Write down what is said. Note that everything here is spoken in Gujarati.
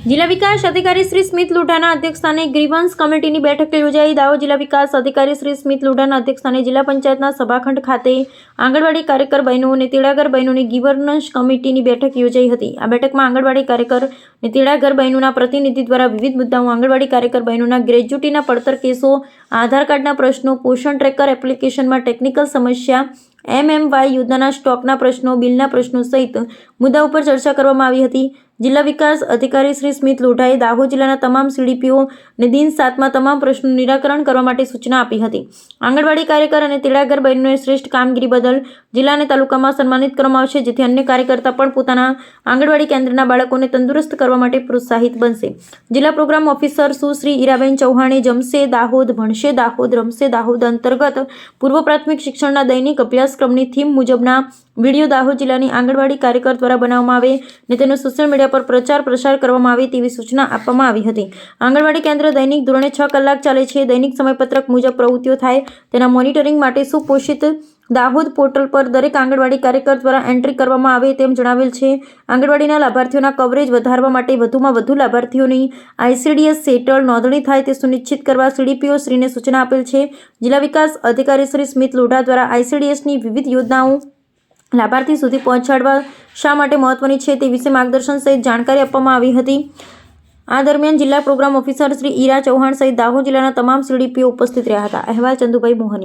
જિલ્લા વિકાસ અધિકારી શ્રી સ્મિત લોઢાના અધ્યક્ષસ્થાને ગ્રીવન્સ કમિટીની બેઠક યોજાઈ. દાહોદ જિલ્લા વિકાસ અધિકારી શ્રી સ્મિત લોઢાના અધ્યક્ષસ્થાને જિલ્લા પંચાયતના સભાખંડ ખાતે આંગણવાડી કાર્યકર બહેનો અને તેડાગર બહેનોની ગ્રીવન્સ કમિટીની બેઠક યોજાઈ હતી. આ બેઠકમાં આંગણવાડી કાર્યકર અને તેડાગર બહેનોના પ્રતિનિધિ દ્વારા વિવિધ મુદ્દાઓ, આંગણવાડી કાર્યકર બહેનોના ગ્રેજ્યુટીના પડતર કેસો, આધાર કાર્ડના પ્રશ્નો, પોષણ ટ્રેકર એપ્લિકેશનમાં ટેકનિકલ સમસ્યા, MMY યોજનાના સ્ટોકના પ્રશ્નો, બિલના પ્રશ્નો સહિત મુદ્દા ઉપર ચર્ચા કરવામાં આવી હતી. જિલ્લા વિકાસ અધિકારી શ્રી સ્મિત લોઢાએ દાહોદ જિલ્લાના તમામ CDPO ને દિન 7માં તમામ પ્રશ્નોનું નિરાકરણ કરવા માટે સૂચના આપી હતી. આંગણવાડી કાર્યકર અને તેડાગર બહેનોને શ્રેષ્ઠ કામગીરી બદલ જિલ્લા અને તાલુકામાં સન્માનિત કરવામાં આવશે, જેથી અન્ય કાર્યકર્તા પણ પોતાના આંગણવાડી કેન્દ્રના બાળકોને તંદુરસ્ત કરવા માટે પ્રોત્સાહિત બનશે. જિલ્લા પ્રોગ્રામ ઓફિસર સુશ્રી ઈરાબેન ચૌહાણે જમશે દાહોદ, ભણશે દાહોદ, રમશે દાહોદ અંતર્ગત પૂર્વ પ્રાથમિક શિક્ષણના દૈનિક અભ્યાસક્રમની થીમ મુજબના વિડીયો દાહોદ જિલ્લાની આંગણવાડી કાર્યકર દ્વારા બનાવવામાં આવે અને તેનો સોશિયલ મીડિયા પર પ્રચાર પ્રસાર કરવામાં આવે તેવી સૂચના આપવામાં આવી હતી. આંગણવાડી કેન્દ્ર દૈનિક ધોરણે 6 કલાક ચાલે છે. દૈનિક સમયપત્રક મુજબ પ્રવૃત્તિઓ થાય તેના મોનિટરિંગ માટે સુપોષિત દાહોદ પોર્ટલ પર દરેક આંગણવાડી કાર્યકર દ્વારા એન્ટ્રી કરવામાં આવે તેમ જણાવેલ છે. આંગણવાડીના લાભાર્થીઓના કવરેજ વધારવા માટે વધુમાં વધુ લાભાર્થીઓની ICDS સેટલ નોંધણી થાય તે સુનિશ્ચિત કરવા CDPO શ્રીને સૂચના આપેલ છે. જિલ્લા વિકાસ અધિકારી શ્રી સ્મિત લોઢા દ્વારા ICDSની વિવિધ યોજનાઓ લાભાર્થી સુધી પહોંચાડવા શા માટે મહત્વની છે તે વિશે માર્ગદર્શન સહિત જાણકારી આપવામાં આવી હતી. આ દરમિયાન જિલ્લા પ્રોગ્રામ ઓફિસર શ્રી ઈરા ચૌહાણ સહિત દાહોદ જિલ્લાના તમામ CDPO ઉપસ્થિત રહ્યા હતા. અહેવાલ ચંદુભાઈ મોહનિયા.